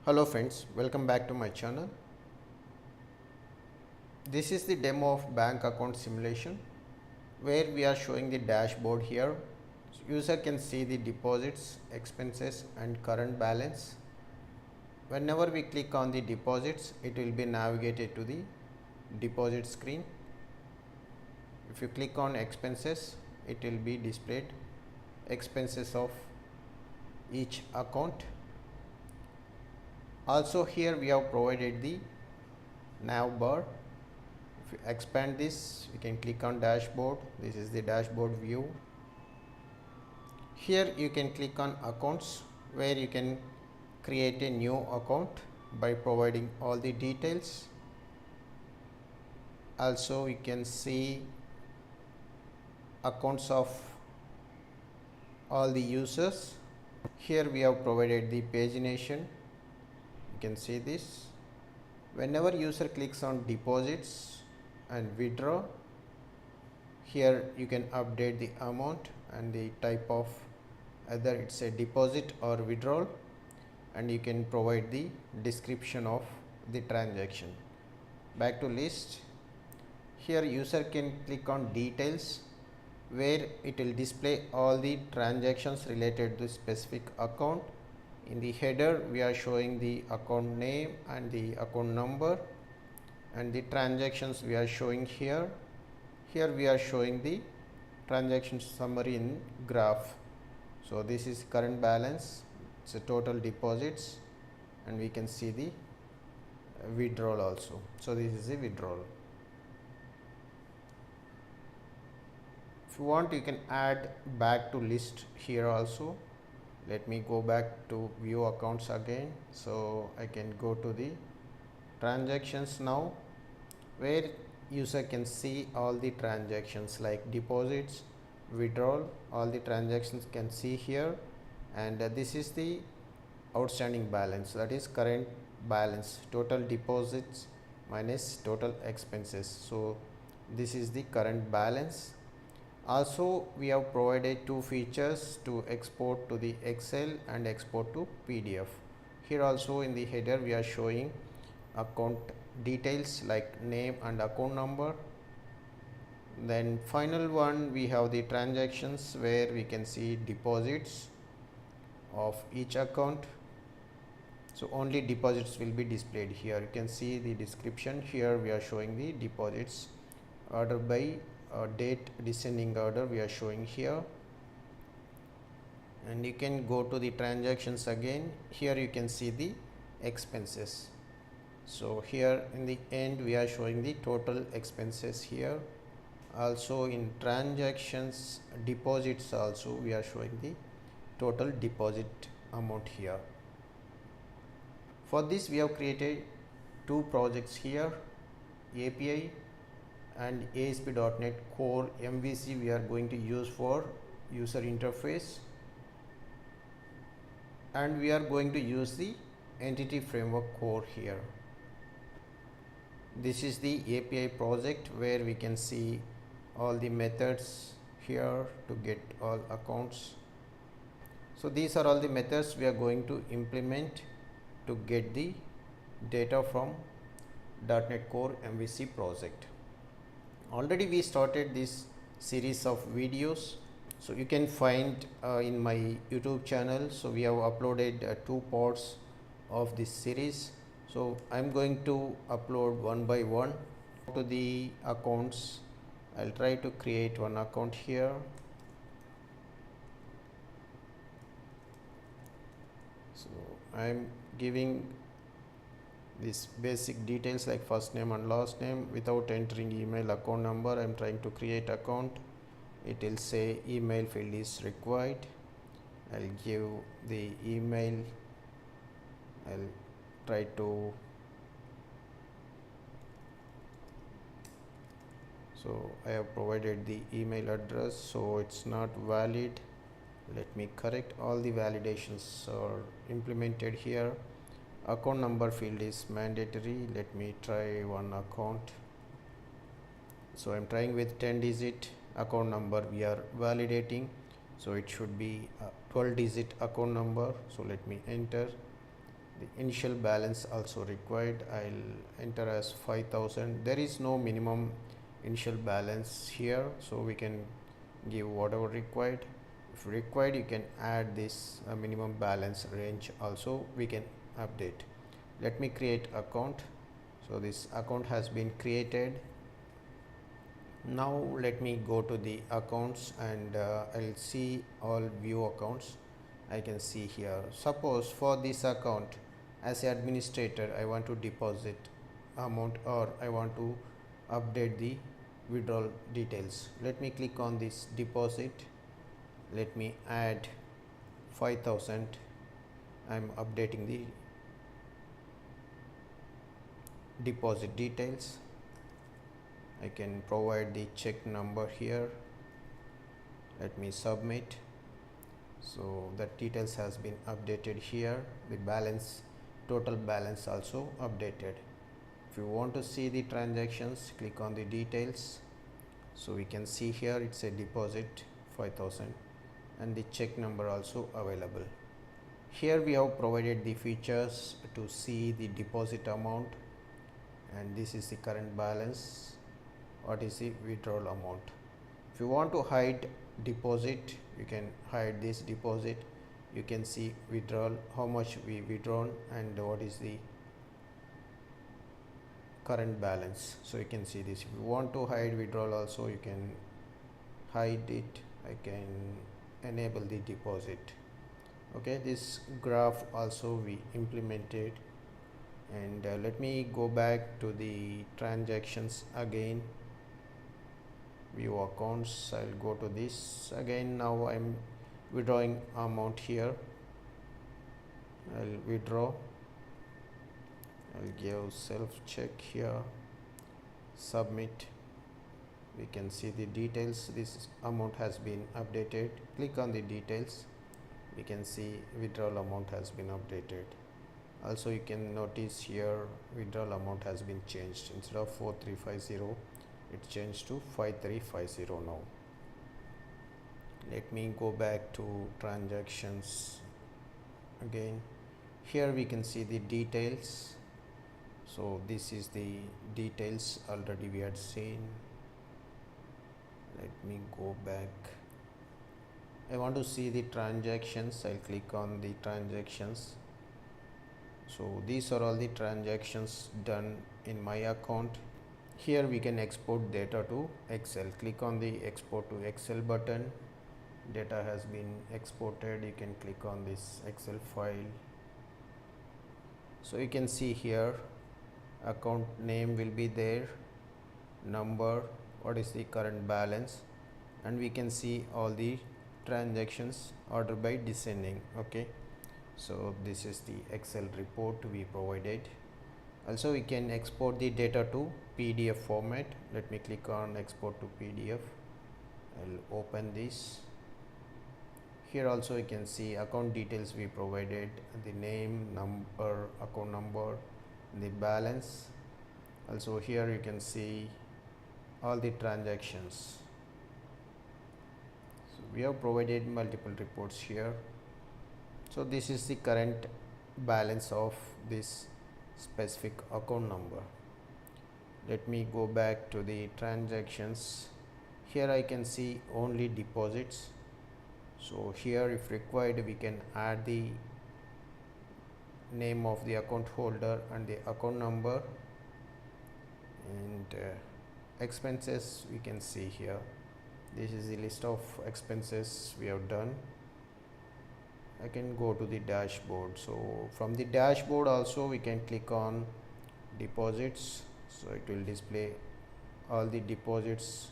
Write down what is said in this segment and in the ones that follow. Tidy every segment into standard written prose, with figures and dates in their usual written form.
Hello friends, welcome back to my channel. This is the demo of bank account simulation where we are showing the dashboard here. User can see the deposits, expenses and current balance. Whenever we click on the deposits, it will be navigated to the deposit screen. If you click on expenses, it will be displayed expenses of each account. Also here we have provided the nav bar. If you expand this, you can click on dashboard. This is the dashboard view. Here you can click on accounts where you can create a new account by providing all the details. Also you can see accounts of all the users. Here we have provided the pagination. You can see this. Whenever user clicks on deposits and withdraw, here you can update the amount and the type of either it's a deposit or withdrawal, and you can provide the description of the transaction. Back to list. Here user can click on details where it will display all the transactions related to specific account. In the header we are showing the account name and the account number, and the transactions we are showing here. Here we are showing the transaction summary in graph. So this is current balance, it's a total deposits, and we can see the withdrawal also. So this is the withdrawal. If you want, you can add back to list here also. Let me go back to view accounts again. So I can go to the transactions now, where user can see all the transactions like deposits, withdrawal, all the transactions can see here. And this is the outstanding balance, that is current balance, total deposits minus total expenses. So this is the current balance. Also we have provided two features to export to the Excel and export to PDF. Here also in the header we are showing account details like name and account number. Then final one, we have the transactions where we can see deposits of each account. So only deposits will be displayed here. You can see the description. Here we are showing the deposits order by date descending order we are showing here. And you can go to the transactions again. Here you can see the expenses. So here in the end we are showing the total expenses here. Also in transactions deposits also we are showing the total deposit amount here. For this we have created two projects here, API and ASP.NET Core MVC we are going to use for user interface, and we are going to use the entity framework core here. This is the API project where we can see all the methods here to get all accounts. So these are all the methods we are going to implement to get the data from .NET Core MVC project. Already we started this series of videos, so you can find in my YouTube channel. So we have uploaded two parts of this series. So I'm going to upload one by one. To the accounts, I'll try to create one account here. So I'm giving these basic details like first name and last name without entering email, account number. I'm trying to create account. It will say email field is required. I'll give the email. I'll try to, so I have provided the email address, so it's not valid. Let me correct. All the validations are implemented here. Account number field is mandatory. Let me try one account. So I'm trying with 10-digit account number we are validating, so it should be a 12-digit account number. So let me enter. The initial balance also required. I'll enter as 5000. There is no minimum initial balance here, so we can give whatever required. If required, you can add this minimum balance range also, we can update. Let me create account. So this account has been created. Now let me go to the accounts and I'll see all view accounts. I can see here, suppose for this account as an administrator I want to deposit amount or I want to update the withdrawal details. Let me click on this deposit. Let me add 5000. I'm updating the deposit details. I can provide the check number here. Let me submit. So the details has been updated here. The balance, total balance also updated. If you want to see the transactions, click on the details. So we can see here it's a deposit 5000 and the check number also available. Here we have provided the features to see the deposit amount, and this is the current balance. What is the withdrawal amount? If you want to hide deposit, you can hide this deposit. You can see withdrawal, how much we withdrawn and what is the current balance. So you can see this. If you want to hide withdrawal also, you can hide it. I can enable the deposit. Okay, this graph also we implemented. And let me go back to the transactions again. View accounts. I'll go to this again. Now I'm withdrawing amount here. I'll withdraw. I'll give self check here. Submit. We can see the details. This amount has been updated. Click on the details. We can see withdrawal amount has been updated. Also you can notice here withdrawal amount has been changed. Instead of 4350, it changed to 5350 now. Let me go back to transactions again. Here we can see the details. So this is the details already we had seen. Let me go back. I want to see the transactions. I'll click on the transactions. So these are all the transactions done in my account. Here we can export data to Excel. Click on the export to Excel button. Data has been exported. You can click on this Excel file. So you can see here account name will be there, number, what is the current balance, and we can see all the transactions order by descending. Okay, so this is the Excel report we provided. Also we can export the data to PDF format. Let me click on export to PDF. I'll open this. Here also you can see account details we provided, the name, number, account number, the balance. Also here you can see all the transactions. So we have provided multiple reports here. So this is the current balance of this specific account number. Let me go back to the transactions. Here I can see only deposits. So here if required we can add the name of the account holder and the account number, and expenses we can see here. This is the list of expenses we have done. I can go to the dashboard. So from the dashboard also we can click on deposits. So it will display all the deposits.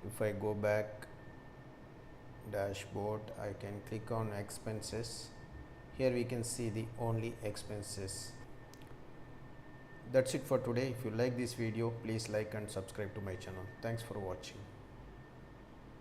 If I go back dashboard, I can click on expenses. Here we can see the only expenses. That's it for today. If you like this video, please like and subscribe to my channel. Thanks for watching.